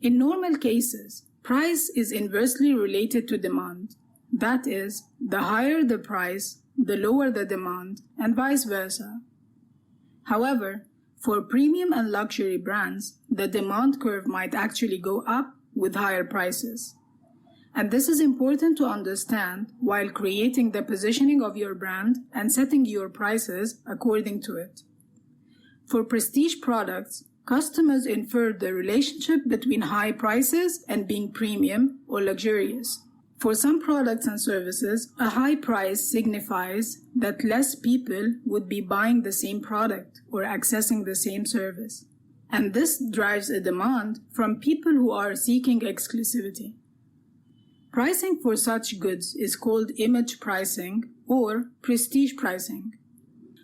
In normal cases, price is inversely related to demand. That is, the higher the price, the lower the demand, and vice versa. However, for premium and luxury brands, the demand curve might actually go up with higher prices. And this is important to understand while creating the positioning of your brand and setting your prices according to it. For prestige products, customers infer the relationship between high prices and being premium or luxurious. For some products and services, a high price signifies that less people would be buying the same product or accessing the same service. And this drives a demand from people who are seeking exclusivity. Pricing for such goods is called image pricing or prestige pricing,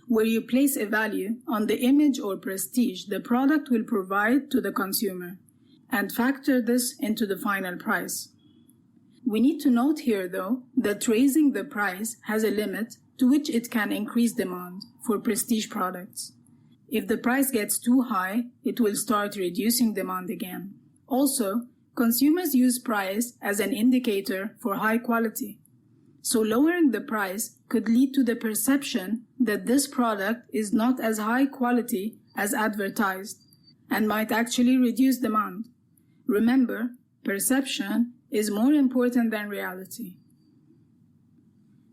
where you place a value on the image or prestige the product will provide to the consumer and factor this into the final price. We need to note here, though, that raising the price has a limit to which it can increase demand for prestige products. If the price gets too high, it will start reducing demand again. Also, consumers use price as an indicator for high quality. So lowering the price could lead to the perception that this product is not as high quality as advertised and might actually reduce demand. Remember, perception is more important than reality.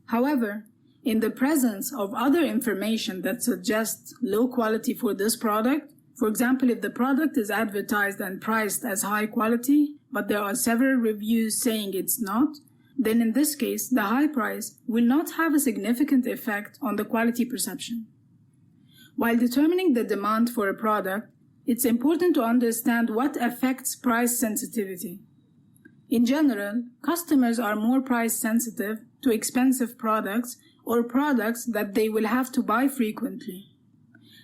However, in the presence of other information that suggests low quality for this product, for example, if the product is advertised and priced as high quality, but there are several reviews saying it's not, then in this case, the high price will not have a significant effect on the quality perception. While determining the demand for a product, it's important to understand what affects price sensitivity. In general, customers are more price sensitive to expensive products or products that they will have to buy frequently,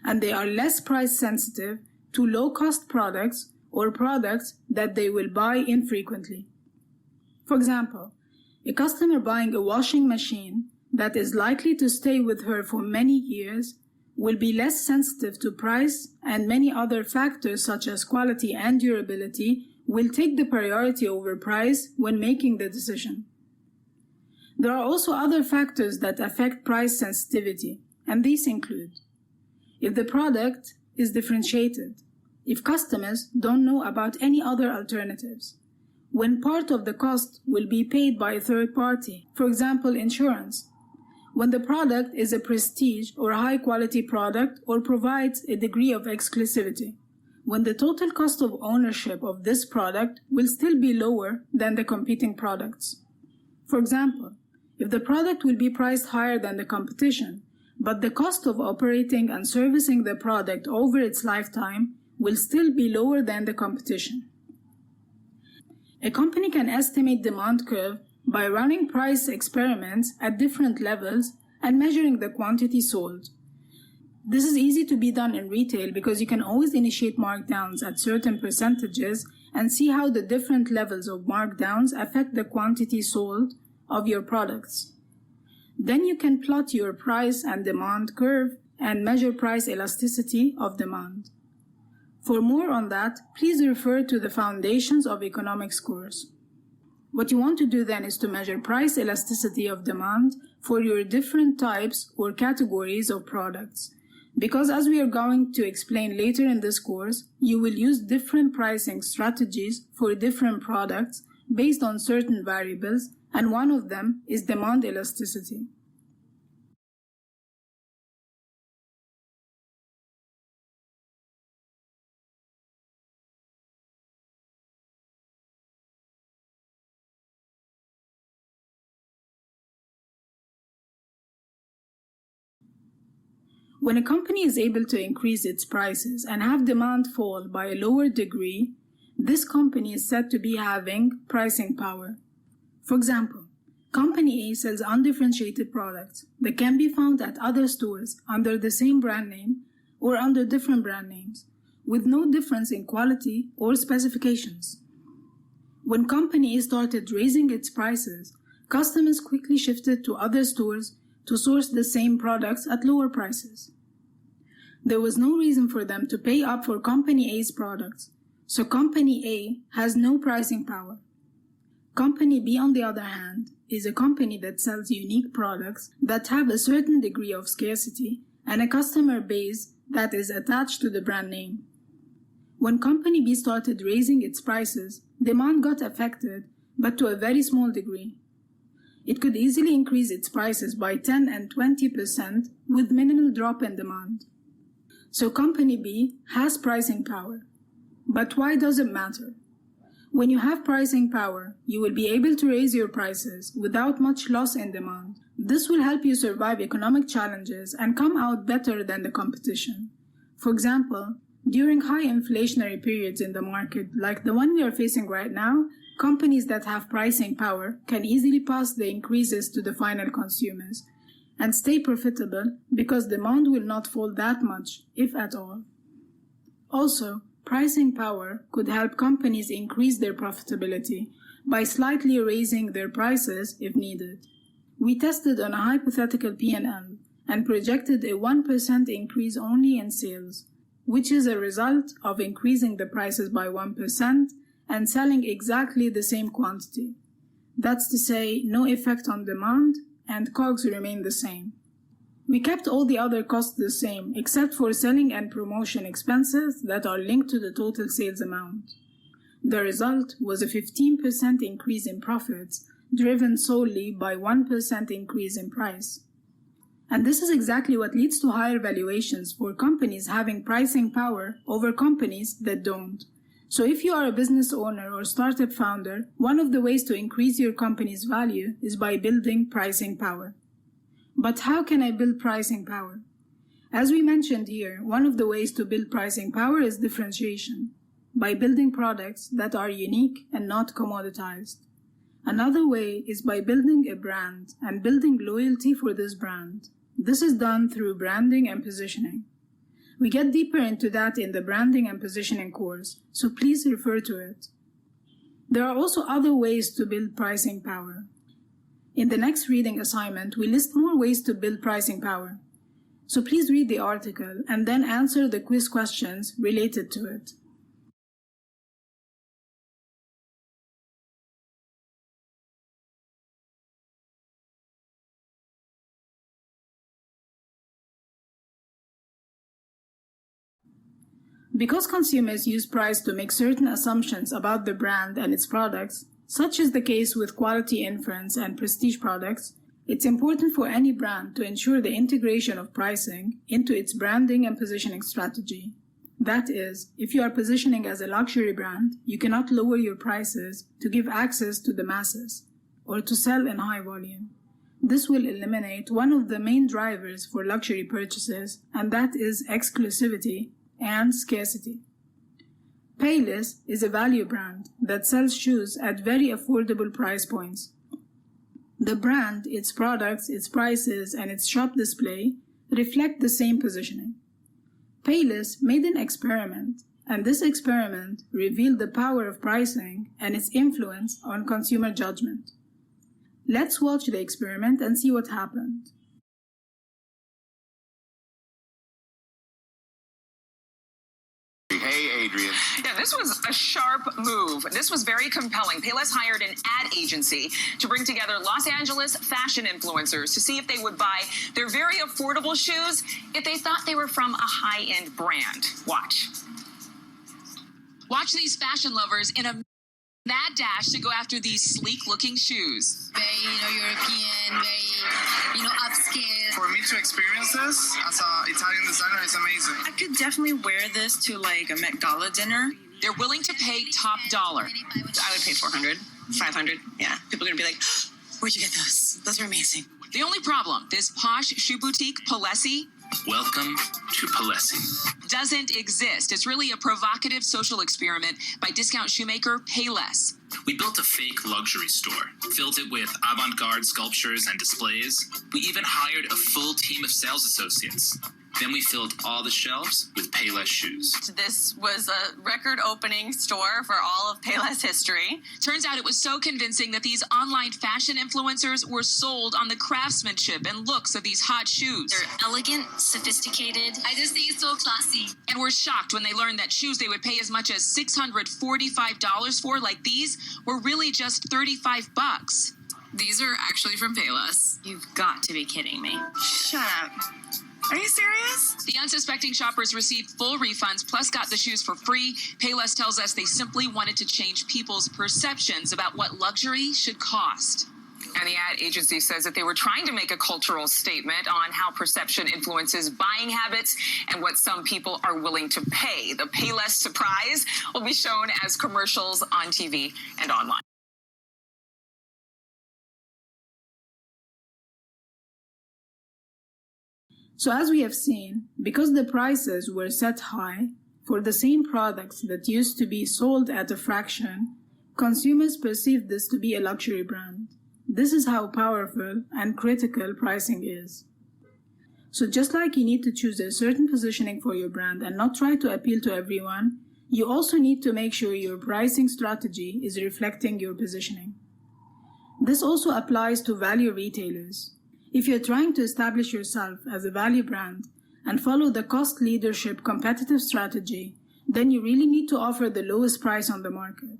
and they are less price sensitive to low-cost products or products that they will buy infrequently. For example, a customer buying a washing machine that is likely to stay with her for many years will be less sensitive to price, and many other factors such as quality and durability will take the priority over price when making the decision. There are also other factors that affect price sensitivity, and these include: if the product is differentiated, if customers don't know about any other alternatives, when part of the cost will be paid by a third party, for example, insurance, when the product is a prestige or high-quality product or provides a degree of exclusivity, when the total cost of ownership of this product will still be lower than the competing products. For example, if the product will be priced higher than the competition, but the cost of operating and servicing the product over its lifetime will still be lower than the competition. A company can estimate demand curve by running price experiments at different levels and measuring the quantity sold. This is easy to be done in retail because you can always initiate markdowns at certain percentages and see how the different levels of markdowns affect the quantity sold of your products. Then you can plot your price and demand curve and measure price elasticity of demand. For more on that, please refer to the Foundations of Economics course. What you want to do then is to measure price elasticity of demand for your different types or categories of products. Because as we are going to explain later in this course, you will use different pricing strategies for different products based on certain variables, and one of them is demand elasticity. When a company is able to increase its prices and have demand fall by a lower degree, this company is said to be having pricing power. For example, Company A sells undifferentiated products that can be found at other stores under the same brand name or under different brand names, with no difference in quality or specifications. When Company A started raising its prices, customers quickly shifted to other stores to source the same products at lower prices. There was no reason for them to pay up for Company A's products, So company A has no pricing power. Company B, on the other hand, is a company that sells unique products that have a certain degree of scarcity and a customer base that is attached to the brand name. When Company B started raising its prices, demand got affected, but to a very small degree. It could easily increase its prices by 10 and 20% with minimal drop in demand. So Company B has pricing power. But why does it matter? When you have pricing power, you will be able to raise your prices without much loss in demand. This will help you survive economic challenges and come out better than the competition. For example, during high inflationary periods in the market, like the one we are facing right now, companies that have pricing power can easily pass the increases to the final consumers and stay profitable because demand will not fall that much, if at all. Also, pricing power could help companies increase their profitability by slightly raising their prices if needed. We tested on a hypothetical P&L and projected a 1% increase only in sales, which is a result of increasing the prices by 1% and selling exactly the same quantity. That's to say, no effect on demand, and COGS remain the same. We kept all the other costs the same, except for selling and promotion expenses that are linked to the total sales amount. The result was a 15% increase in profits, driven solely by 1% increase in price. And this is exactly what leads to higher valuations for companies having pricing power over companies that don't. So if you are a business owner or startup founder, one of the ways to increase your company's value is by building pricing power. But how can I build pricing power? As we mentioned here, one of the ways to build pricing power is differentiation, by building products that are unique and not commoditized. Another way is by building a brand and building loyalty for this brand. This is done through branding and positioning. We get deeper into that in the branding and positioning course, so please refer to it. There are also other ways to build pricing power. In the next reading assignment, we list more ways to build pricing power. So please read the article and then answer the quiz questions related to it. Because consumers use price to make certain assumptions about the brand and its products, such is the case with quality inference and prestige products, it's important for any brand to ensure the integration of pricing into its branding and positioning strategy. That is, if you are positioning as a luxury brand, you cannot lower your prices to give access to the masses or to sell in high volume. This will eliminate one of the main drivers for luxury purchases, and that is exclusivity and scarcity. Payless is a value brand that sells shoes at very affordable price points. The brand, its products, its prices, and its shop display reflect the same positioning. Payless made an experiment, and this experiment revealed the power of pricing and its influence on consumer judgment. Let's watch the experiment and see what happened. Hey, Adrian. Yeah, this was a sharp move. This was very compelling. Payless hired an ad agency to bring together Los Angeles fashion influencers to see if they would buy their very affordable shoes if they thought they were from a high-end brand. Watch. Watch these fashion lovers in a mad dash to go after these sleek-looking shoes. Very, European, very, upscale. For me to experience this as an Italian designer is amazing. I could definitely wear this to like a Met Gala dinner. They're willing to pay top dollar. I would pay $400, $500. Yeah, people are gonna be like, "Where'd you get those? Those are amazing." The only problem, this posh shoe boutique, Palessi, welcome to Palessi, doesn't exist. It's really a provocative social experiment by discount shoemaker Payless. We built a fake luxury store, filled it with avant-garde sculptures and displays. We even hired a full team of sales associates. Then we filled all the shelves with Payless shoes. This was a record-opening store for all of Payless history. Turns out it was so convincing that these online fashion influencers were sold on the craftsmanship and looks of these hot shoes. They're elegant, sophisticated. I just think it's so classy. And were shocked when they learned that shoes they would pay as much as $645 for, like these, were really just $35. These are actually from Payless. You've got to be kidding me. Shut up. Are you serious? The unsuspecting shoppers received full refunds, plus got the shoes for free. Payless tells us they simply wanted to change people's perceptions about what luxury should cost. And the ad agency says that they were trying to make a cultural statement on how perception influences buying habits and what some people are willing to pay. The Payless surprise will be shown as commercials on TV and online. So as we have seen, because the prices were set high for the same products that used to be sold at a fraction, consumers perceived this to be a luxury brand. This is how powerful and critical pricing is. So just like you need to choose a certain positioning for your brand and not try to appeal to everyone, you also need to make sure your pricing strategy is reflecting your positioning. This also applies to value retailers. If you're trying to establish yourself as a value brand and follow the cost leadership competitive strategy, then you really need to offer the lowest price on the market.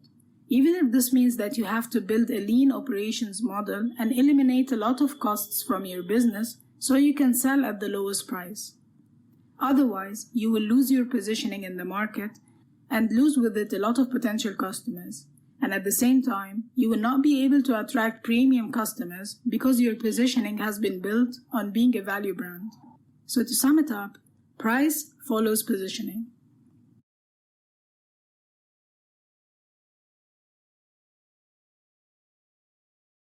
Even if this means that you have to build a lean operations model and eliminate a lot of costs from your business so you can sell at the lowest price. Otherwise, you will lose your positioning in the market and lose with it a lot of potential customers. And at the same time, you will not be able to attract premium customers because your positioning has been built on being a value brand. So to sum it up, price follows positioning.